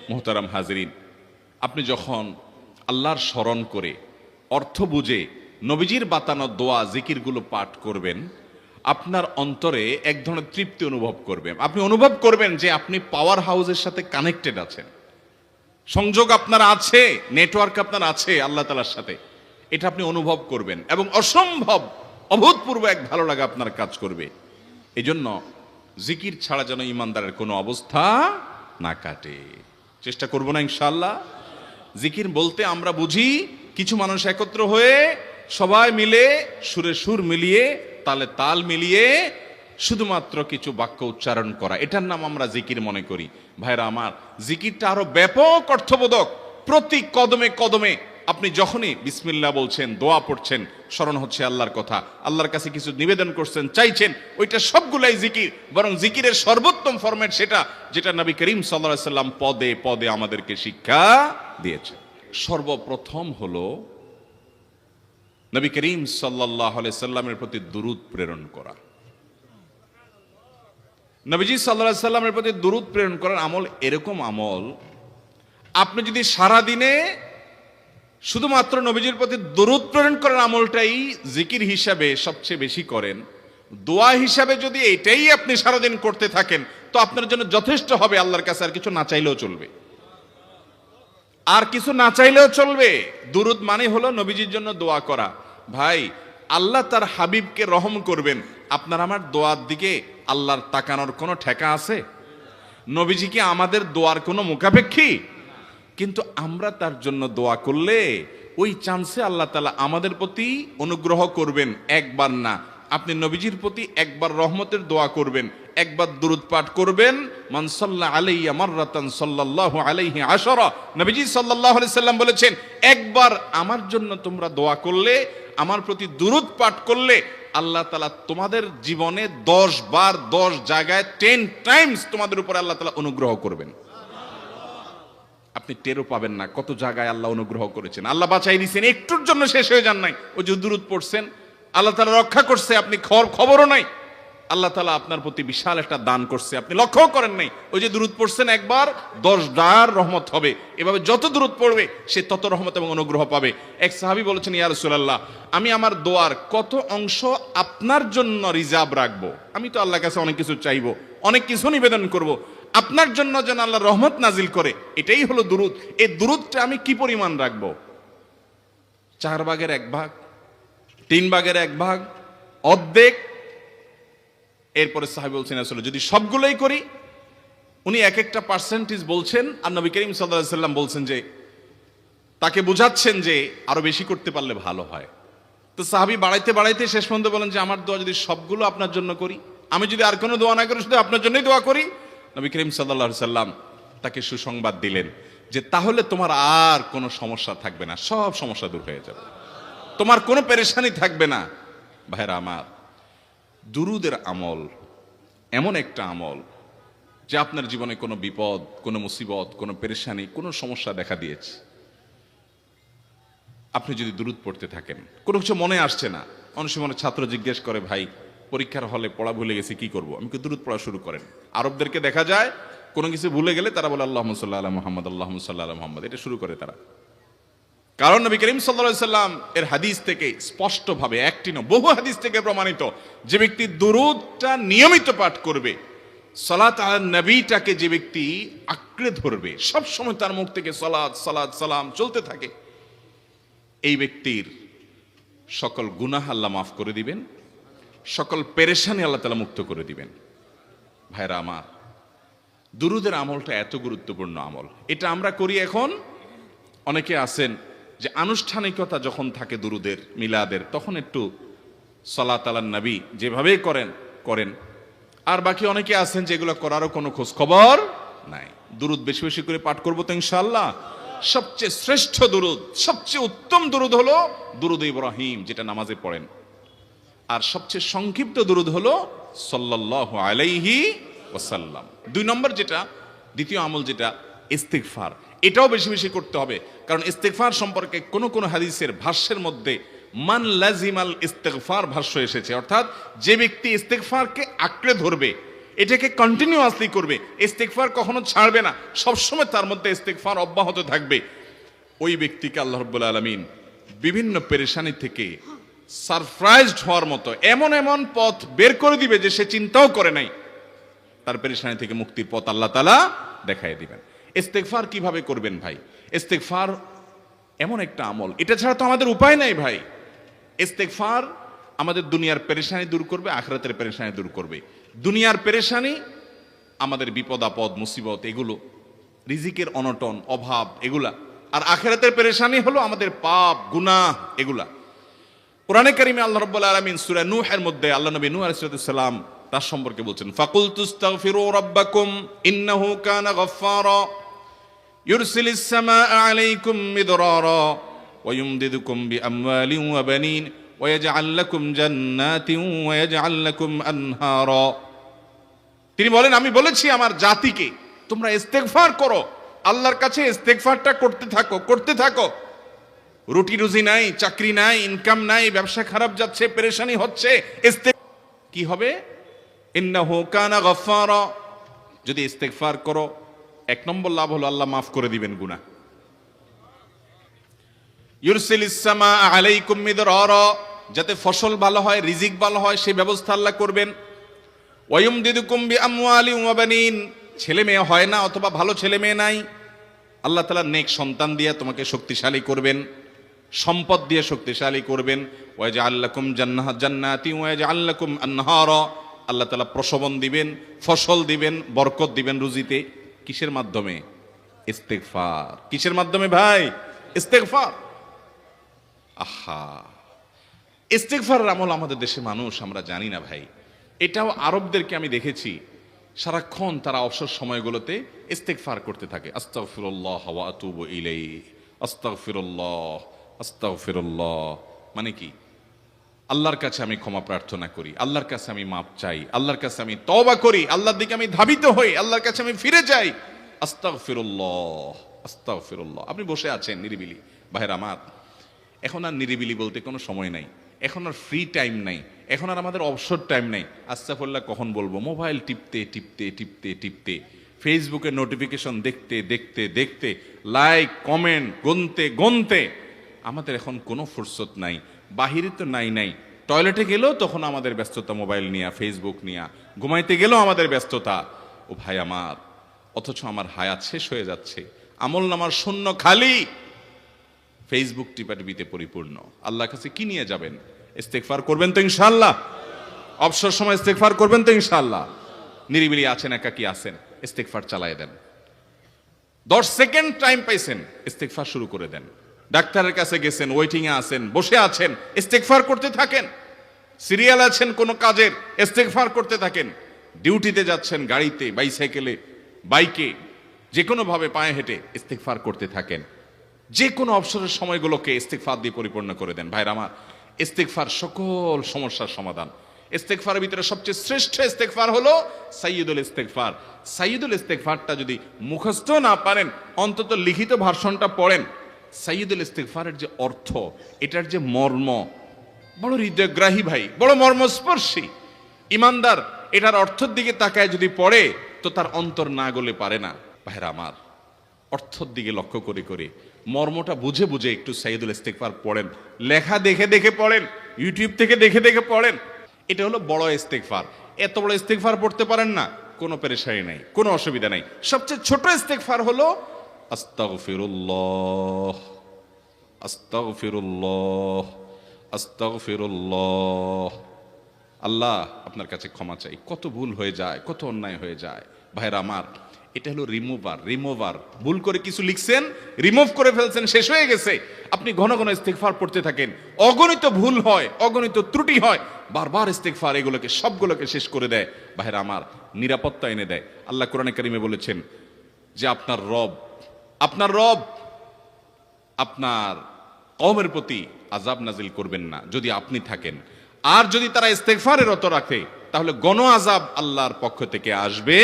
মুহতারাম হাজরিন, আপনি যখন আল্লাহর স্মরণ করে অর্থ বুঝে নবীজির বাতানো দোয়া জিকিরগুলো পাঠ করবেন, আপনার অন্তরে এক ধরনের তৃপ্তি অনুভব করবেন। আপনি অনুভব করবেন যে আপনি পাওয়ার হাউসের সাথে কানেক্টেড আছেন, সংযোগ আপনার আছে, নেটওয়ার্ক আপনার আছে আল্লাহ তাআলার সাথে। এটা আপনি অনুভব করবেন এবং অসম্ভব অভূতপূর্ব এক ভালো লাগা আপনার কাজ করবে। এই জন্য জিকির ছাড়া যেন ইমানদারের কোনো অবস্থা না কাটে। চেষ্টা করব না ইনশাআল্লাহ। জিকির বলতে আমরা বুঝি কিছু মানুষ একত্র হয়ে সবাই মিলে সুরে সুর মিলিয়ে তালে তাল মিলিয়ে শুধুমাত্র কিছু বাক্য উচ্চারণ করা, এটার নাম আমরা জিকির মনে করি। ভাইরা আমার, জিকিরটা আরো ব্যাপক অর্থবোধক। প্রতি কদমে কদমে আপনি যখনই বিসমিল্লাহ বলছেন, দোয়া পড়ছেন, স্মরণ হচ্ছে আল্লাহর কথা, আল্লাহর কাছে কিছু নিবেদন করছেন, চাইছেন, ওইটা সবগুলাই জিকির। বরং জিকিরের সর্বোত্তম ফরম্যাট সেটা যেটা নবী করিম সাল্লাল্লাহু আলাইহি সাল্লাম পদে পদে আমাদেরকে শিক্ষা দিয়েছেন। সর্বপ্রথম হলো নবী করিম সাল্লাল্লাহু আলাইহি সাল্লামের প্রতি দুরূদ প্রেরণ করা। নবীজি সাল্লাল্লাহু আলাইহি সাল্লামের প্রতি দুরূদ প্রেরণ করার আমল এরকম আমল, আপনি যদি সারা দিনে শুধুমাত্র নবীজির প্রতি দরুদ প্রেরণ করার আমলটাই জিকির হিসাবে সবচেয়ে বেশি করেন, দোয়া হিসাবে যদি এটাই আপনি সারাদিন করতে থাকেন, তো আপনার জন্য যথেষ্ট হবে আল্লাহর কাছে। আর কিছু না চাইলেও চলবে, আর কিছু না চাইলেও চলবে। দুরুদ মানে হলো নবীজির জন্য দোয়া করা। ভাই, আল্লাহ তার হাবিবকে রহম করবেন, আপনার আমার দোয়ার দিকে আল্লাহর তাকানোর কোনো ঠেকা আছে? নবীজি কি আমাদের দোয়ার কোনো মুখাপেক্ষী? কিন্তু আমরা তার জন্য দোয়া করলে ওই চান্সে আল্লাহ তাআলা আমাদের প্রতি অনুগ্রহ করবেন। একবার না, আপনি নবীজির প্রতি একবার রহমতের দোয়া করবেন, একবার দুরূদ পাঠ করবেন। মান সাল্লা আলাইয়া মাররাতান সাল্লাল্লাহু আলাইহি আশারা, নবীজি সাল্লাল্লাহু আলাইহি সাল্লাম বলেছেন, একবার আমার জন্য তোমরা দোয়া করলে, আমার প্রতি দুরূদ পাঠ করলে, আল্লাহ তাআলা তোমাদের জীবনে 10 বার 10 জায়গায় 10 টাইমস তোমাদের উপরে আল্লাহ তাআলা অনুগ্রহ করবেন। আপনি টেরও পাবেন না কত জায়গায় আল্লাহ অনুগ্রহ করেছেন, আল্লাহ বাঁচাই দিয়েছেন, একটুর জন্য শেষ হয়ে যান নাই। ওই যে দুরূদ পড়ছেন, আল্লাহ তাআলা রক্ষা করছে, আপনি খবরও নাই। আল্লাহ তাআলা আপনার প্রতি বিশাল একটা দান করছে, আপনি লক্ষ্য করেন নাই। ওই যে দুরূদ পড়ছেন একবার, 10 বার রহমত হবে। এভাবে যত দুরূদ পড়বে সে তত রহমত এবং অনুগ্রহ পাবে। এক সাহাবী বলেছেন, ইয়া রাসূলুল্লাহ, আমি আমার দোয়ার কত অংশ আপনার জন্য রিজার্ভ রাখবো? আমি তো আল্লাহর কাছে অনেক কিছু চাইবো, অনেক কিছু নিবেদন করব, আপনার জন্য যেন আল্লাহ রহমত নাজিল করে, এটাই হলো দুরূদ। এই দুরূদটা আমি কি পরিমাণ রাখবো? 4 ভাগের 1 ভাগ, 3 ভাগের 1 ভাগ, অর্ধেক? এরপরে সাহাবী বলছেন, আসলে যদি সবগুলোই করি, উনি এক একটা পার্সেন্টেজ বলছেন, আর নবী করিম সাল্লাল্লাহু আলাইহি সাল্লাম বলছেন যে, তাকে বোঝাচ্ছেন যে আরো বেশি করতে পারলে ভালো হয়। তো সাহাবী বাড়াইতে বাড়াইতে শেষ পর্যন্ত বলেন যে, আমার দোয়া যদি সবগুলো আপনার জন্য করি, আমি যদি আর কোনো দোয়া না করি, শুধু আপনার জন্যই দোয়া করি, নবী করিম সাল্লাল্লাহু আলাইহি সাল্লাম তাকে সুসংবাদ দিলেন যে, তাহলে তোমার আর কোনো সমস্যা থাকবে না, সব সমস্যা দূর হয়ে যাবে, তোমার কোনো পেরেশানি থাকবে না। ভাইরা আমার, দুরূদের আমল এমন একটা আমল যে আপনার জীবনে কোনো বিপদ, কোনো মুসিবত, কোনো পেরেশানি, কোনো সমস্যা দেখা দিয়েছে, আপনি যদি দুরূদ পড়তে থাকেন, কোনো কিছু মনে আসছে না, অনেক সময় ছাত্র জিজ্ঞেস করে, ভাই পরীক্ষার হলে পড়া ভুলে গেছি, কি করব? আমি কি, দুরূদ পড়া শুরু করেন। আরবদেরকে দেখা যায় কোনো কিছু ভুলে গেলে তারা বলে আল্লাহুম্মা সাল্লি আলা মুহাম্মদ, আল্লাহুম্মা সাল্লি আলা মুহাম্মদ, এটা শুরু করে তারা। কারণ নবী করিম সাল্লাল্লাহু আলাইহি সাল্লাম এর হাদিস থেকে স্পষ্টভাবে, একটি নয় বহু হাদিস থেকে প্রমাণিত, যে ব্যক্তি দুরূদটা নিয়মিত পাঠ করবে, সালাত আলা নবীটাকে যে ব্যক্তি আঁকড়ে ধরবে, সব সময় তার মুখ থেকে সালাত সালাত সালাম চলতে থাকে, এই ব্যক্তির সকল গুনাহ আল্লাহ মাফ করে দিবেন, সকল পেরেশানি আল্লাহ তাআলা মুক্ত করে দিবেন। ভাইরা আমার, দুরূদের আমলটা এত গুরুত্বপূর্ণ আমল, এটা আমরা করি এখন। অনেকে আছেন যে আনুষ্ঠানিকতা যখন থাকে দুরূদের, মিলাদের, তখন একটু সালাত আলান নবী যেভাবে করেন। আর বাকি অনেকে আছেন যেগুলো করারও কোনো খোঁজ খবর নাই। দুরূদ বেশি বেশি করে পাঠ করবো তো ইনশাআল্লাহ। সবচেয়ে শ্রেষ্ঠ দুরূদ, সবচেয়ে উত্তম দুরূদ হলো দুরূদ ইব্রাহিম, যেটা নামাজে পড়েন। আর সবচেয়ে সংক্ষিপ্ত দুরূদ হলো সাল্লাল্লাহু আলাইহি ওয়াসাল্লাম। 2 নম্বর যেটা, দ্বিতীয় আমল যেটা, ইস্তিগফার, এটাও বেশি বেশি করতে হবে। কারণ ইস্তিগফার সম্পর্কে কোন হাদিসের ভাষ্যের মধ্যে মান লাজিমাল ইস্তিগফার ভাষ্য এসেছে, অর্থাৎ যে ব্যক্তি ইস্তিগফারকে আঁকড়ে ধরবে, এটাকে কন্টিনিউয়াসলি করবে, ইস্তেগফার কখনো ছাড়বে না, সবসময় তার মধ্যে ইস্তেগফার অব্যাহত থাকবে। ওই ব্যক্তিকে আল্লাহ রাব্বুল আলামিন বিভিন্ন পেরেশানি থেকে সারপ্রাইজড হওয়ার মতো এমন এমন পথ বের করে দিবে যে সে চিন্তাও করে নাই। তার পেরেশানি থেকে মুক্তির পথ আল্লাহ তাআলা দেখায় দিবেন। ইস্তেগফার কিভাবে করবেন ভাই? ইস্তেগফার এমন একটা আমল, এটা ছাড়া তো আমাদের উপায় নাই ভাই। ইস্তেগফার আমাদের দুনিয়ার পেরেশানি দূর করবে, আখিরাতের পেরেশানি দূর করবে। দুনিয়ার পেরেশানি আমাদের বিপদ আপদ মুসিবত এগুলো, রিজিকের অনটন অভাব এগুলা, আর আখিরাতের পেরেশানি হলো আমাদের পাপ গুনাহ এগুলা। কোরআনে কারিমে আল্লাহ রাব্বুল আলামিন সূরা নূহের মধ্যে আল্লাহ নবী নূহ আলাইহিস সালাম তার সম্পর্কে বলছেন, ফাকুলতুস্তাগফিরু রাব্বাকুম ইন্নাহু কানা গাফফারা ইউরসিলিস সামাআ আলাইকুম মিদরারা ওয়া ইউমদিদুকুম বিআমওয়ালিন ওয়া বানিন ওয়া ইয়াজআল লাকুম জান্নাতিন ওয়া ইয়াজআল লাকুম আনহারা। তিনি বলেন, আমি বলেছি আমার জাতিকে তোমরা ইস্তেগফার করো, আল্লাহর কাছে ইস্তেগফারটা করতে থাকো। রুটি রুজি নাই, চাকরি নাই, ইনকাম নাই, ব্যবসা খারাপ যাচ্ছে, পেরেশানি হচ্ছে, কি হবে? ইন্নাহু কানা গাফফারা। যদি ইস্তেগফার করো, এক নম্বর লাভ হলো আল্লাহ মাফ করে দিবেন গুনাহ। ইউরসিলিস সামাআ আলাইকুম মিদরারা, যাতে ফসল ভালো হয়, রিজিক ভালো হয় সেই ব্যবস্থা আল্লাহ করবেন। ওয়া ইউমদিদুকুম বিআমওয়ালিন ওয়া বানিন, ছেলে মেয়ে হয় না অথবা ভালো ছেলে মেয়ে নাই, আল্লাহ তাআলা নেক সন্তান দিয়ে তোমাকে শক্তিশালী করবেন, সম্পদ দিয়ে শক্তিশালী করবেন। ওয়া ইয়াজআল লাকুম জান্নাতি ওয়া ইয়াজআল লাকুম আনহারা, আল্লাহ তাআলা প্রসবন দিবেন, ফসল দিবেন, বরকত দিবেন রুজিতে। কিসের মাধ্যমে? ইস্তেগফার। কিসের মাধ্যমে ভাই? ইস্তেগফার। আহা, ইস্তেগফারের আমল আমাদের দেশে মানুষ আমরা জানি না ভাই। এটাও আরবদেরকে আমি দেখেছি সারাক্ষণ তারা অবসর সময়গুলোতে ইস্তেগফার করতে থাকে, আস্তাগফিরুল্লাহ ওয়া আতুবু ইলাইহি, আস্তাগফিরুল্লাহ আস্তাগফিরুল্লাহ। মানে কি? আল্লাহর কাছে আমি ক্ষমা প্রার্থনা করি, আল্লাহর কাছে আমি মাপ চাই, আল্লাহর কাছে আমি তওবা করি, আল্লাহর দিকে আমি ধাবিত হই, আল্লাহর কাছে আমি ফিরে যাই, আস্তাগফিরুল্লাহ আস্তাগফিরুল্লাহ। আপনি বসে আছেন নিরিবিলি, ভাইরা আমার, এখন আর নিরিবিলি বলতে কোনো সময় নাই, এখন আর ফ্রি টাইম নাই, এখন আর আমাদের অবসর টাইম নাই। আস্তাগফিরুল্লাহ কখন বলবো? মোবাইল টিপতে টিপতে টিপতে টিপতে, ফেসবুকে নোটিফিকেশন দেখতে দেখতে দেখতে, লাইক কমেন্ট গুনতে গুনতে আমাদের এখন কোনো ফুরসত নাই। বাহিরে তো নাই, টয়লেটে গেলেও তখন আমাদের ব্যস্ততা মোবাইল নিয়ে, ফেসবুক নিয়ে, ঘুমাইতে গেলেও আমাদের ব্যস্ততা। ও ভাই আমার, অথচ আমার হায়াত শেষ হয়ে যাচ্ছে, আমল নামার শূন্য খালি, ফেসবুক টিপাটিপিতে পরিপূর্ণ। আল্লাহর কাছে কি নিয়ে যাবেন? ইস্তেগফার করবেন তো ইনশাআল্লাহ? অবসর সময় ইস্তেগফার করবেন তো ইনশাআল্লাহ? নিরিবিলি আছেন, একাকী আছেন, ইস্তেগফার চালায় দেন। 10 সেকেন্ড টাইম পাইছেন, ইস্তেগফার শুরু করে দেন। ডাক্তারের কাছে গেছেন, ওয়েটিং এ আছেন, বসে আছেন, ইস্তেগফার করতে থাকেন। সিরিয়াল আছেন কোন কাজের, ইস্তেগফার করতে থাকেন। ডিউটিতে যাচ্ছেন, গাড়িতে, বাইসাইকেলে, বাইকে, যে কোনো ভাবে পায়ে হেঁটে ইস্তেগফার করতে থাকেন। যে কোনো অবসরের সময়গুলোকে ইস্তেগফার দিয়ে পরিপূর্ণ করে দেন। ভাইরা আমার, ইস্তেগফার সকল সমস্যার সমাধান। ইস্তেগফারের ভিতরে সবচেয়ে শ্রেষ্ঠ ইস্তেগফার হলো সাইয়্যিদুল ইস্তেগফার। সাইয়্যিদুল ইস্তেগফারটা যদি মুখস্থ না পারেন, অন্তত লিখিত ভার্সনটা পড়েন। সাইয়্যিদুল ইস্তেগফারের যে অর্থ, এটার যে মর্ম, বড় হৃদয়গ্রাহী ভাই, বড় মর্মস্পর্শী। ইমানদার এটার অর্থের দিকে তাকায় যদি পড়ে, তো তার অন্তর না গলে পারে না। ভাইরা আমার, অর্থের দিকে লক্ষ্য করে করে, মর্মটা বুঝে বুঝে একটু সাইয়্যিদুল ইস্তেগফার পড়েন। লেখা দেখে দেখে পড়েন, ইউটিউব থেকে দেখে দেখে পড়েন। এটা হলো বড় ইস্তেগফার। এত বড় ইস্তেগফার পড়তে পারেন না, কোনো পেরেশানি নাই, কোনো অসুবিধা নাই। সবচেয়ে ছোট ইস্তেগফার হলো আস্তাগফিরুল্লাহ আস্তাগফিরুল্লাহ আস্তাগফিরুল্লাহ। আল্লাহ আপনার কাছে ক্ষমা চাই, কত ভুল হয়ে যায়, কত অন্যায় হয়ে যায়। ভাইরা আমার, এটা হলো রিমুভার। ভুল করে কিছু লিখছেন, রিমুভ করে ফেলছেন, শেষ হয়ে গেছে। আপনি ঘন ঘন ইস্তেগফার পড়তে থাকেন। অগণিত ভুল হয়, অগণিত ত্রুটি হয়, বারবার ইস্তেগফার এগুলোকে সবগুলোকে শেষ করে দেয়। ভাইরা আমার, নিরাপত্তা এনে দেয়। আল্লাহ কোরআনে কারিমে বলেছেন যে আপনার রব আপনার কওমের প্রতি আযাব নাজিল করবেন না যদি আপনি থাকেন। আর যদি তারা ইস্তেগফারে রত রাখে, তাহলে গণ আযাব আল্লাহর পক্ষ থেকে আসবে